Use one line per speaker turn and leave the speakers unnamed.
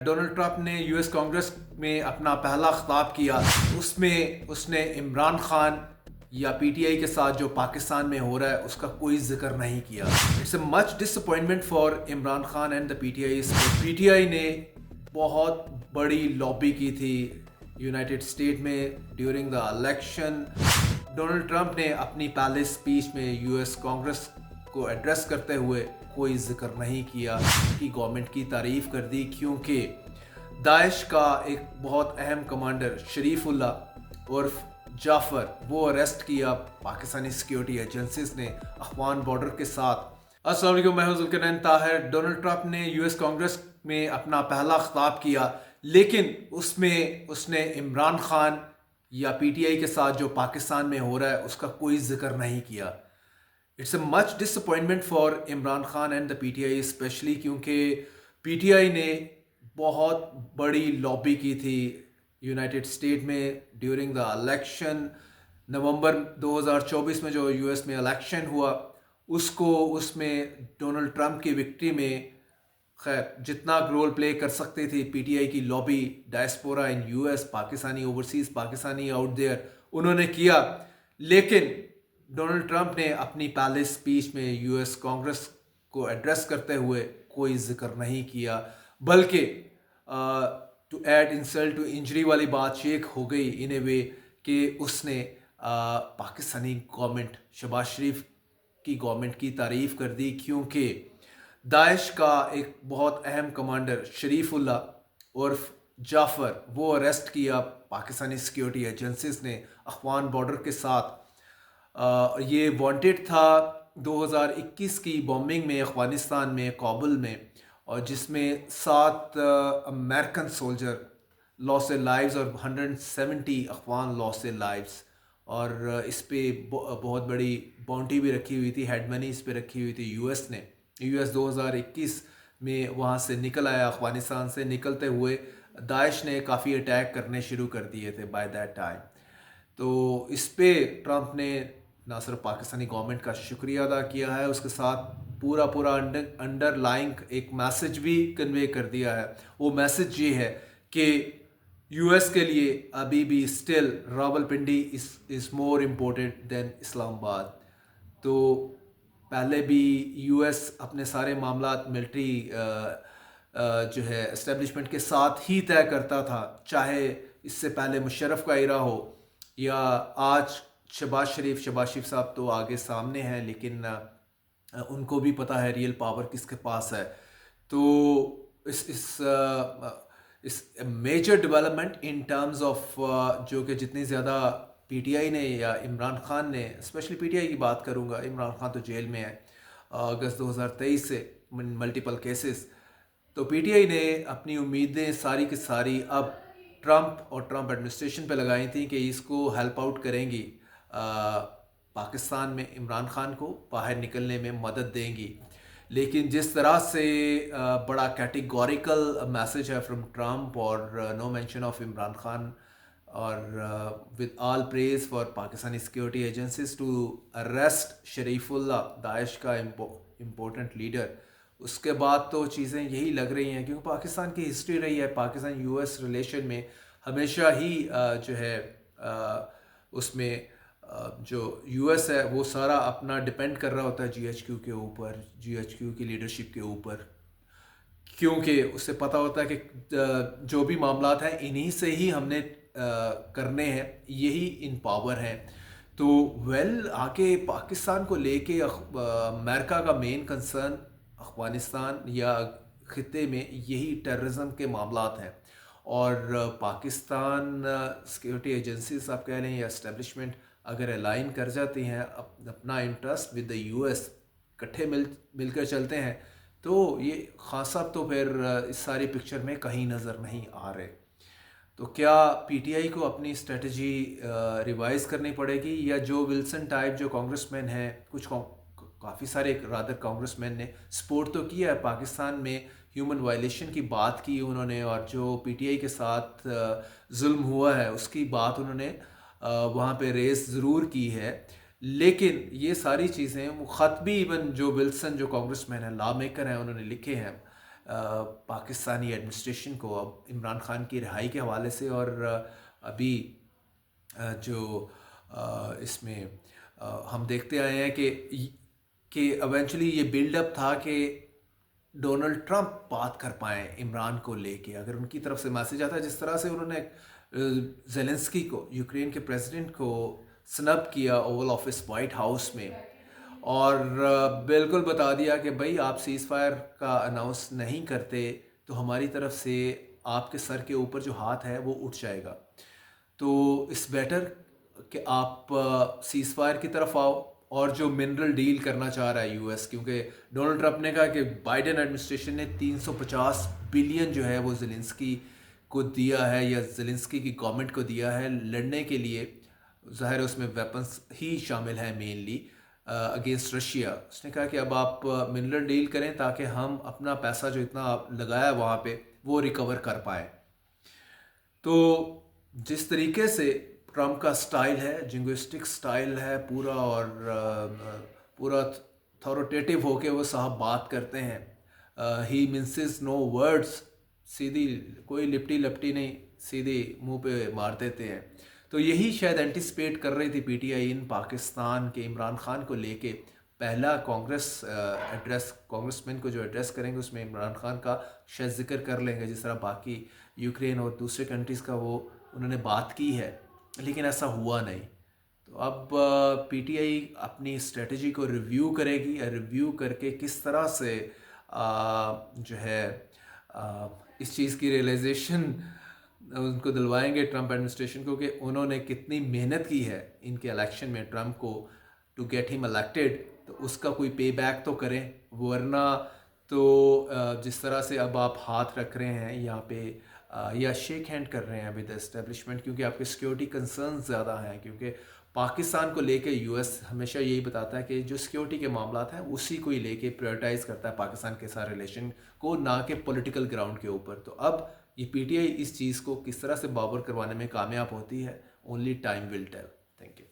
Donald Trump نے U S Congress میں اپنا پہلا خطاب کیا، اس میں اس نے عمران خان یا پی ٹی آئی کے ساتھ جو پاکستان میں ہو رہا ہے اس کا کوئی ذکر نہیں کیا۔ It's a much disappointment for Imran Khan and the P T I. P T I نے بہت بڑی لابی کی تھی یونائٹڈ اسٹیٹ میں during the election. Donald Trump نے اپنی پہلے اسپیچ میں یو ایس کانگریس کو ایڈریس کرتے ہوئے کوئی ذکر نہیں کیا، کی گورنمنٹ کی تعریف کر دی، کیونکہ داعش کا ایک بہت اہم کمانڈر شریف اللہ عرف جعفر وہ اریسٹ کیا پاکستانی سیکیورٹی ایجنسیز نے افغان بارڈر کے ساتھ۔ السلام علیکم، میں ہوں ذوالقرنین طاہر۔ ڈونلڈ ٹرمپ نے یو ایس کانگریس میں اپنا پہلا خطاب کیا، لیکن اس میں اس نے عمران خان یا پی ٹی آئی کے ساتھ جو پاکستان میں ہو رہا ہے اس کا کوئی ذکر نہیں کیا۔ It's a much disappointment for Imran Khan and the P T I especially, کیونکہ پی ٹی آئی نے بہت بڑی لابی کی تھی یونائٹڈ اسٹیٹ میں ڈیورنگ دا الیکشن۔ نومبر 2024 میں جو یو ایس میں الیکشن ہوا اس میں ڈونلڈ ٹرمپ کی وکٹری میں خیر جتنا رول پلے کر سکتے تھے پی ٹی آئی کی lobby, diaspora in U S, Pakistani overseas, Pakistani out there, انہوں نے کیا۔ لیکن ڈونلڈ ٹرمپ نے اپنی پہلے اسپیچ میں یو ایس کانگریس کو ایڈریس کرتے ہوئے کوئی ذکر نہیں کیا، بلکہ to add insult to injury والی بات یہ ہو گئی ان اے وے کہ اس نے پاکستانی گورنمنٹ، شہباز شریف کی گورنمنٹ کی تعریف کر دی، کیونکہ داعش کا ایک بہت اہم کمانڈر شریف اللہ عرف جعفر وہ اریسٹ کیا پاکستانی سیکیورٹی ایجنسیز نے افغان بارڈر کے ساتھ۔ یہ وانٹیڈ تھا 2021 کی بومبنگ میں افغانستان میں کابل میں، اور جس میں 7 امریکن سولجر لاس لائیوز اور 170 افغان لاس لائیوز، اور اس پہ بہت بڑی باؤنٹی بھی رکھی ہوئی تھی، ہیڈ منی اس پہ رکھی ہوئی تھی یو ایس نے۔ یو ایس 2021 میں وہاں سے نکل آیا، افغانستان سے نکلتے ہوئے داعش نے کافی اٹیک کرنے شروع کر دیے تھے بائی دیٹ ٹائم۔ تو اس پہ ٹرمپ نے نہ صرف پاکستانی گورنمنٹ کا شکریہ ادا کیا ہے، اس کے ساتھ پورا انڈر لائنگ ایک میسج بھی کنوے کر دیا ہے۔ وہ میسج یہ ہے کہ یو ایس کے لیے ابھی بھی اسٹل راولپنڈی از مور امپورٹنٹ دین اسلام آباد۔ تو پہلے بھی یو ایس اپنے سارے معاملات ملٹری جو ہے اسٹیبلشمنٹ کے ساتھ ہی طے کرتا تھا، چاہے اس سے پہلے مشرف کا ایرا ہو یا آج شہباز شریف صاحب تو آگے سامنے ہیں، لیکن ان کو بھی پتہ ہے ریئل پاور کس کے پاس ہے۔ تو اس major development in terms of جو کہ جتنی زیادہ پی ٹی آئی نے یا عمران خان نے، اسپیشلی پی ٹی آئی کی بات کروں گا، عمران خان تو جیل میں ہے اگست 2023 سے ملٹیپل کیسز، تو پی ٹی آئی نے اپنی امیدیں ساری کی ساری اب ٹرمپ اور ٹرمپ ایڈمنسٹریشن پہ لگائی تھیں کہ اس کو ہیلپ آؤٹ کریں گی، پاکستان میں عمران خان کو باہر نکلنے میں مدد دیں گی۔ لیکن جس طرح سے بڑا کیٹیگوریکل میسج ہے فرام ٹرمپ اور no mention of Imran Khan, اور with all praise for Pakistani security agencies to arrest Sharifullah, داعش کا امپورٹنٹ لیڈر، اس کے بعد تو چیزیں یہی لگ رہی ہیں، کیونکہ پاکستان کی ہسٹری رہی ہے، پاکستان یو ایس ریلیشن میں ہمیشہ ہی جو ہے اس میں جو یو ایس ہے وہ سارا اپنا ڈپینڈ کر رہا ہوتا ہے جی ایچ کیو کے اوپر، جی ایچ کیو کی لیڈرشپ کے اوپر، کیونکہ اسے پتہ ہوتا ہے کہ جو بھی معاملات ہیں انہی سے ہی ہم نے کرنے ہیں، یہی ان پاور ہیں۔ تو آگے پاکستان کو لے کے امریکہ کا مین کنسرن افغانستان یا خطے میں یہی ٹیررزم کے معاملات ہیں، اور پاکستان سیکیورٹی ایجنسیز آپ کہہ لیں یا اسٹیبلشمنٹ اگر الائن کر جاتی ہیں اپنا interest with the U S, کٹھے مل کر چلتے ہیں، تو یہ خان صاحب تو پھر اس ساری پکچر میں کہیں نظر نہیں آ رہے۔ تو کیا پی ٹی آئی کو اپنی اسٹریٹجی ریوائز کرنی پڑے گی، یا جو ولسن ٹائپ جو کانگریس مین ہیں، کچھ کافی سارے رادر کانگریس مین نے سپورٹ تو کیا ہے پاکستان میں ہیومن وائلیشن کی بات کی انہوں نے، اور جو پی ٹی آئی کے ساتھ ظلم ہوا ہے اس کی بات انہوں نے وہاں پہ ریز ضرور کی ہے، لیکن یہ ساری چیزیں وہ خط بھی ایون جو ولسن جو کانگریس مین ہیں، لا میکر ہیں، انہوں نے لکھے ہیں پاکستانی ایڈمنسٹریشن کو اب عمران خان کی رہائی کے حوالے سے، اور ابھی جو اس میں ہم دیکھتے آئے ہیں کہ ایونچولی یہ بلڈ اپ تھا کہ ڈونلڈ ٹرمپ بات کر پائیں عمران کو لے کے، اگر ان کی طرف سے میسیج آتا ہے جس طرح سے انہوں نے زیلنسکی کو، یوکرین کے پریزیڈنٹ کو سنب کیا اوول آفس وائٹ ہاؤس میں، اور بالکل بتا دیا کہ بھائی آپ سیز فائر کا اناؤنس نہیں کرتے تو ہماری طرف سے آپ کے سر کے اوپر جو ہاتھ ہے وہ اٹھ جائے گا، تو اس بیٹر کہ آپ سیز فائر کی طرف آؤ، اور جو منرل ڈیل کرنا چاہ رہا ہے یو ایس، کیونکہ ڈونلڈ ٹرمپ نے کہا کہ بائیڈن ایڈمنسٹریشن نے 350 بلین جو ہے وہ زیلنسکی کو دیا ہے، یا زیلنسکی کی گورنمنٹ کو دیا ہے لڑنے کے لیے، ظاہر ہے اس میں ویپنز ہی شامل ہیں مینلی اگینسٹ رشیا۔ اس نے کہا کہ اب آپ منرل ڈیل کریں تاکہ ہم اپنا پیسہ جو اتنا لگایا وہاں پہ وہ ریکور کر پائیں۔ تو جس طریقے سے ٹرمپ کا سٹائل ہے، جنگوسٹک سٹائل ہے پورا، اور پورا تھوروٹیٹیو ہو کے وہ صاحب بات کرتے ہیں، ہی مینسز نو ورڈز، سیدھی کوئی لپٹی لپٹی نہیں، سیدھی منہ پہ مار دیتے ہیں۔ تو یہی شاید اینٹیسپیٹ کر رہی تھی پی ٹی آئی ان پاکستان کے عمران خان کو لے کے، پہلا کانگریس مین کو جو ایڈریس کریں گے اس میں عمران خان کا شاید ذکر کر لیں گے، جس طرح باقی یوکرین اور دوسرے کنٹریز کا وہ انہوں نے بات کی ہے، لیکن ایسا ہوا نہیں۔ تو اب پی ٹی آئی اپنی اسٹریٹجی کو ریویو کرے گی، ریویو کر کے کس طرح سے جو ہے اس چیز کی ریئلائزیشن ان کو دلوائیں گے ٹرمپ ایڈمنسٹریشن کو، کہ انہوں نے کتنی محنت کی ہے ان کے الیکشن میں ٹرمپ کو ٹو گیٹ ہم الیکٹڈ، تو اس کا کوئی پے بیک تو کریں، ورنہ تو جس طرح سے اب آپ ہاتھ رکھ رہے ہیں یہاں پہ یا شیک ہینڈ کر رہے ہیں ود اسٹیبلشمنٹ، کیونکہ آپ کے سیکیورٹی کنسرنز زیادہ ہیں، کیونکہ پاکستان کو لے کے یو ایس ہمیشہ یہی بتاتا ہے کہ جو سیکیورٹی کے معاملات ہیں اسی کو ہی لے کے پریورٹائز کرتا ہے پاکستان کے ساتھ ریلیشن کو، نہ کہ پولیٹیکل گراؤنڈ کے اوپر۔ تو اب یہ پی ٹی آئی اس چیز کو کس طرح سے بابر کروانے میں کامیاب ہوتی ہے، only time will tell. Thank you.